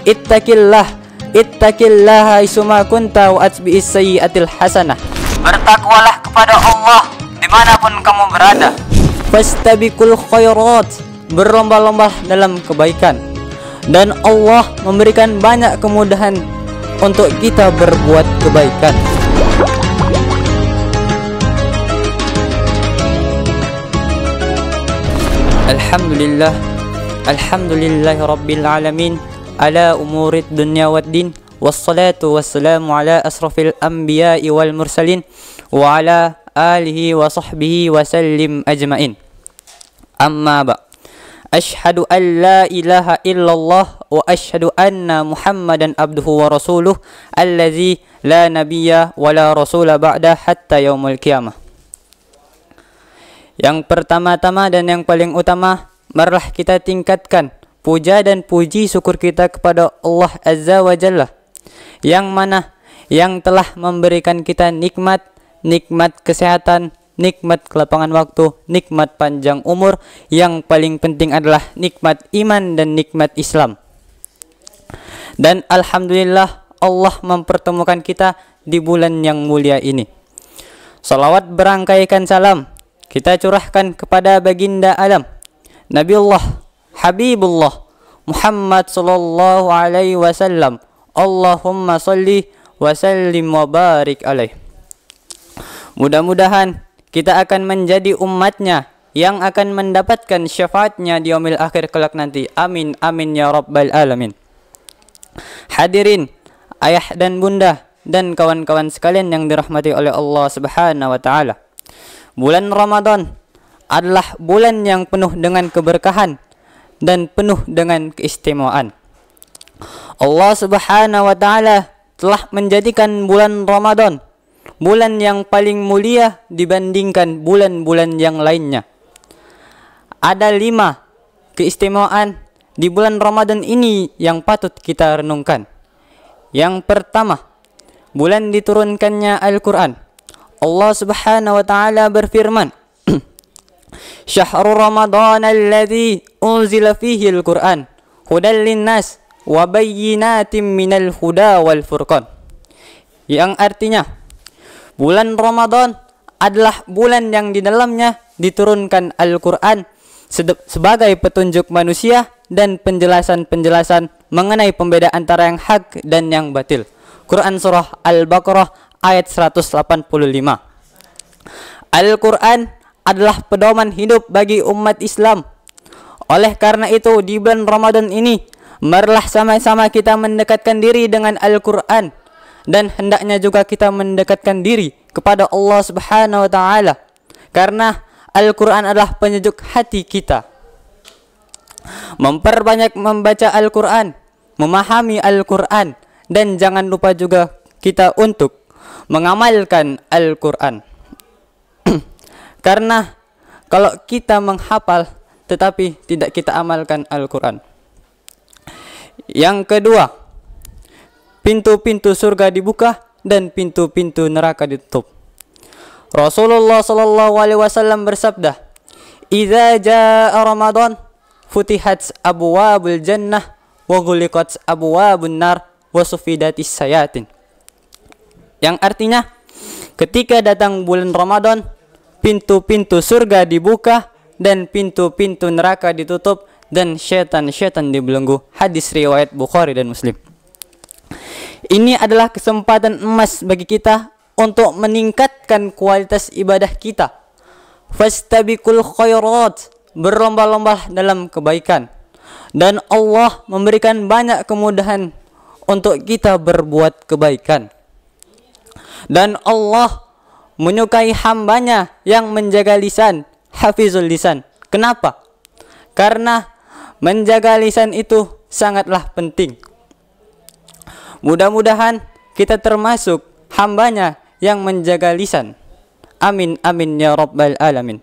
Ittaqillaha isuma kunta wa atbi'is sayyi'atil hasanah. Bertakwalah kepada Allah dimanapun kamu berada. Fastabiqul khairat, berlomba-lomba dalam kebaikan. Dan Allah memberikan banyak kemudahan untuk kita berbuat kebaikan. Alhamdulillahi rabbil alamin, ala umurid dunya waddin, wassalatu wassalamu ala asrafil anbiya'i wal mursalin, wa ala alihi wa sahbihi wa sallim ajmain. Amma ba, ashhadu an la ilaha illallah wa ashhadu anna muhammadan abduhu wa rasuluh allazi la nabiyya wa la rasula ba'da hatta yaumul qiyamah. Yang pertama-tama dan yang paling utama, marilah kita tingkatkan puja dan puji syukur kita kepada Allah Azza wa Jalla, yang mana yang telah memberikan kita nikmat kesehatan, nikmat kelapangan waktu, nikmat panjang umur, yang paling penting adalah nikmat iman dan nikmat Islam. Dan alhamdulillah Allah mempertemukan kita di bulan yang mulia ini. Salawat berangkaikan salam kita curahkan kepada baginda alam, Nabiullah Habibullah Muhammad sallallahu alaihi wasallam. Allahumma salli wa sallim wa barik alaih. Mudah-mudahan kita akan menjadi umatnya yang akan mendapatkan syafaatnya di yaumil akhir kelak nanti. Amin amin ya rabbal alamin. Hadirin ayah dan bunda dan kawan-kawan sekalian yang dirahmati oleh Allah Subhanahu wa taala. Bulan Ramadan adalah bulan yang penuh dengan keberkahan dan penuh dengan keistimewaan. Allah Subhanahu wa taala telah menjadikan bulan Ramadan bulan yang paling mulia dibandingkan bulan-bulan yang lainnya. Ada 5 keistimewaan di bulan Ramadan ini yang patut kita renungkan. Yang pertama, bulan diturunkannya Al-Quran. Allah Subhanahu wa taala berfirman, Syahrul Ramadan alladzi unzila fihi al-Qur'an hudal linnas wa bayyinatin minal huda wal furqan. Yang artinya, bulan Ramadan adalah bulan yang di dalamnya diturunkan Al-Quran sebagai petunjuk manusia dan penjelasan-penjelasan mengenai pembedaan antara yang hak dan yang batil. Quran surah Al-Baqarah ayat 185. Al-Quran adalah pedoman hidup bagi umat Islam. Oleh karena itu, di bulan Ramadan ini, marilah sama-sama kita mendekatkan diri dengan Al-Quran, dan hendaknya juga kita mendekatkan diri kepada Allah Subhanahu wa taala, karena Al-Quran adalah penyejuk hati kita. Memperbanyak membaca Al-Quran, memahami Al-Quran, dan jangan lupa juga kita untuk mengamalkan Al-Quran. Karena kalau kita menghafal tetapi tidak kita amalkan Al-Quran. Yang kedua, pintu-pintu surga dibuka dan pintu-pintu neraka ditutup. Rasulullah sallallahu alaihi wasallam bersabda, "Idza jaa Ramadan futihat abwabul jannah wa ghuliqat abwabun nar wa sufidatis sayatin." Yang artinya, ketika datang bulan Ramadan, pintu-pintu surga dibuka dan pintu-pintu neraka ditutup dan syaitan-syaitan dibelenggu. Hadis riwayat Bukhari dan Muslim. Ini adalah kesempatan emas bagi kita untuk meningkatkan kualitas ibadah kita. Fastabiqul khairat, berlomba-lomba dalam kebaikan. Dan Allah memberikan banyak kemudahan untuk kita berbuat kebaikan. Dan Allah menyukai hambanya yang menjaga lisan, hafizul lisan. Kenapa? Karena menjaga lisan itu sangatlah penting. Mudah-mudahan kita termasuk hambanya yang menjaga lisan. Amin amin ya rabbal alamin.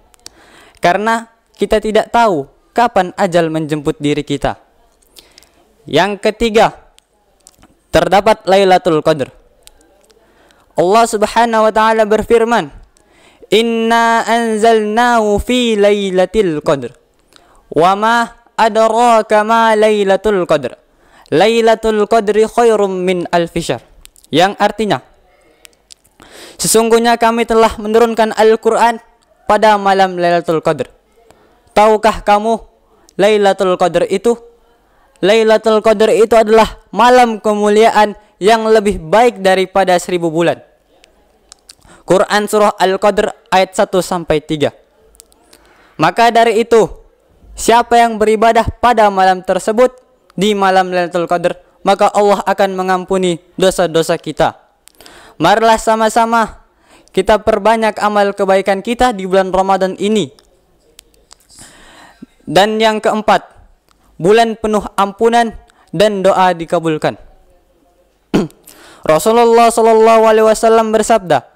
Karena kita tidak tahu kapan ajal menjemput diri kita. Yang ketiga, terdapat Lailatul Qadar. Allah Subhanahu wa taala berfirman, "Inna anzalnahu fi lailatul qadr. Wa ma adraka ma lailatul qadr. Lailatul Qadri khairum min alfi syahr. Yang artinya, sesungguhnya kami telah menurunkan Al-Quran pada malam Lailatul Qadr. Tahukah kamu Lailatul Qadr itu? Lailatul Qadr itu adalah malam kemuliaan yang lebih baik daripada 1000 bulan. Quran surah Al-Qadr ayat 1-3. Maka dari itu, siapa yang beribadah pada malam tersebut, di malam Lailatul Qadr, maka Allah akan mengampuni dosa-dosa kita. Marilah sama-sama kita perbanyak amal kebaikan kita di bulan Ramadan ini. Dan yang keempat, bulan penuh ampunan dan doa dikabulkan. Rasulullah SAW bersabda,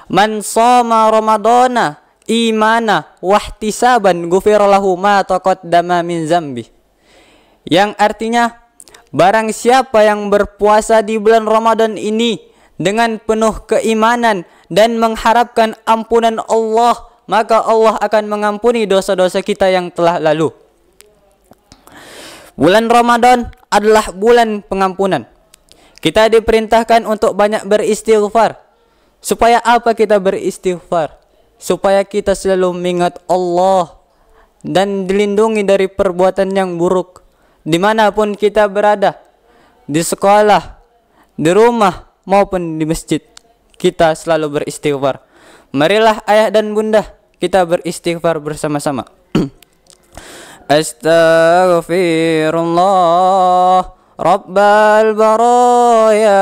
"Man shoma Ramadana imana wahtisaban ghufira lahu ma taqaddama min zambi." Yang artinya, barang siapa yang berpuasa di bulan Ramadan ini dengan penuh keimanan dan mengharapkan ampunan Allah, maka Allah akan mengampuni dosa-dosa kita yang telah lalu. Bulan Ramadan adalah bulan pengampunan. Kita diperintahkan untuk banyak beristighfar. Supaya apa kita beristighfar? Supaya kita selalu mengingat Allah dan dilindungi dari perbuatan yang buruk. Dimanapun kita berada, di sekolah, di rumah, maupun di masjid, kita selalu beristighfar. Marilah ayah dan bunda, kita beristighfar bersama-sama. Astaghfirullah Rabbal baraya,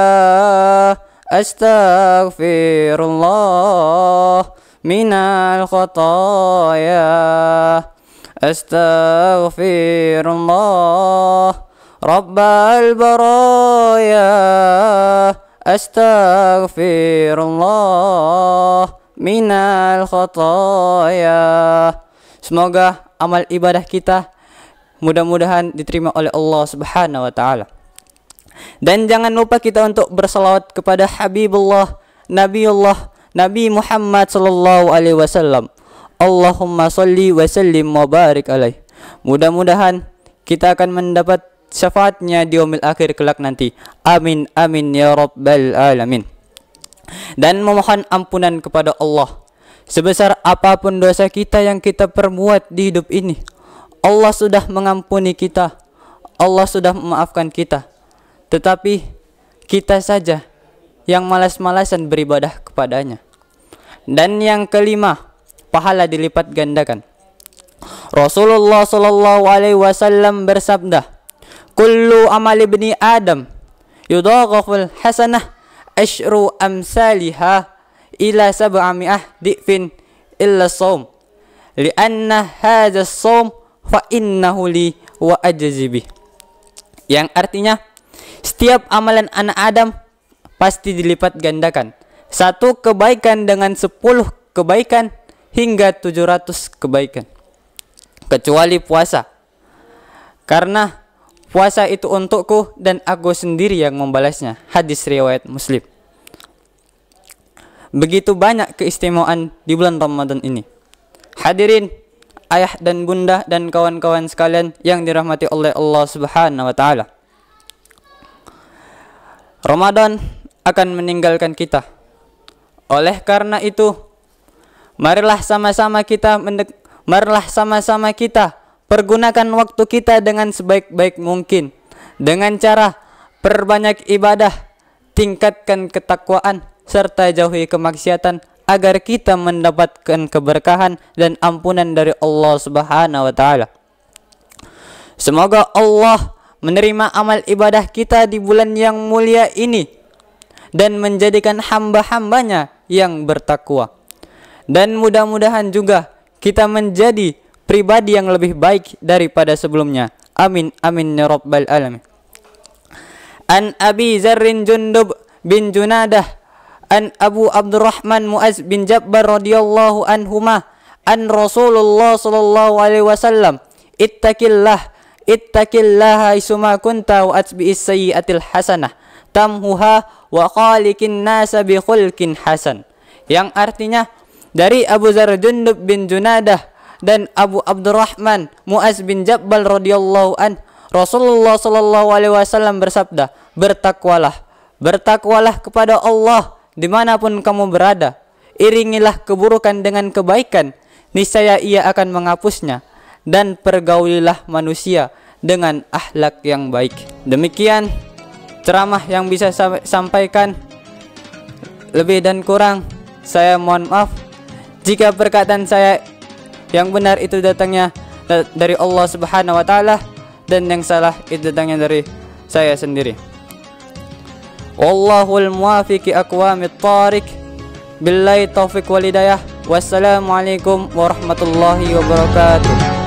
astaghfirullah minal khataya, astaghfirullah Rabbal baraya, astaghfirullah minal khataya. Semoga amal ibadah kita mudah-mudahan diterima oleh Allah Subhanahu wa taala. Dan jangan lupa kita untuk bersalawat kepada Habibullah Nabi Muhammad sallallahu alaihi wasallam. Allahumma shalli wa sallim wa barik alaih. Mudah-mudahan kita akan mendapat syafaatnya di yaumil akhir kelak nanti. Amin amin ya rabbal alamin. Dan memohon ampunan kepada Allah sebesar apapun dosa kita yang kita perbuat di hidup ini. Allah sudah mengampuni kita, Allah sudah memaafkan kita. Tetapi kita saja yang malas-malasan beribadah kepadanya. Dan yang kelima, pahala dilipat gandakan. Rasulullah sallallahu alaihi wasallam bersabda, "Kullu amal ibni Adam yudhaghaful hasanah asyru amsalihah ila sab'ami'ah di'fin illa shaum li'anna hadha shaum fa innahu li wa ajzibi." Yang artinya, setiap amalan anak Adam pasti dilipat gandakan. Satu kebaikan dengan 10 kebaikan hingga 700 kebaikan. Kecuali puasa. Karena puasa itu untukku dan aku sendiri yang membalasnya. Hadis riwayat Muslim. Begitu banyak keistimewaan di bulan Ramadan ini. Hadirin, ayah dan bunda dan kawan-kawan sekalian yang dirahmati oleh Allah Subhanahu wa taala. Ramadan akan meninggalkan kita. Oleh karena itu, marilah sama-sama kita pergunakan waktu kita dengan sebaik-baik mungkin. Dengan cara perbanyak ibadah, tingkatkan ketakwaan, serta jauhi kemaksiatan agar kita mendapatkan keberkahan dan ampunan dari Allah Subhanahu wa taala. Semoga Allah menerima amal ibadah kita di bulan yang mulia ini dan menjadikan hamba-hambanya yang bertakwa. Dan mudah-mudahan juga kita menjadi pribadi yang lebih baik daripada sebelumnya. Amin amin ya rabbal alamin. An Abi Zarrin Jundub bin Junadah an Abu Abdurrahman Muaz bin Jabbar radhiyallahu anhuma an Rasulullah sallallahu alaihi wasallam, ittaqillaha isma kunta wa atbi'is sayyi'atil hasanah tamhuha wa khaliqin nasa bi khulqin hasan. Yang artinya, dari Abu Zar Jundub bin Junadah dan Abu Abdurrahman Muaz bin Jabbal radhiyallahu an, Rasulullah sallallahu alaihi wasallam bersabda, bertakwalah kepada Allah dimanapun kamu berada. Iringilah keburukan dengan kebaikan, niscaya Ia akan menghapusnya, dan pergaulilah manusia dengan akhlak yang baik. Demikian ceramah yang bisa saya sampaikan. Lebih dan kurang saya mohon maaf jika perkataan saya yang benar itu datangnya dari Allah Subhanahu wa taala dan yang salah itu datangnya dari saya sendiri. Wallahul muwafiq aqwamit thariq. Billahi taufiq wal hidayah. Wassalamualaikum warahmatullahi wabarakatuh.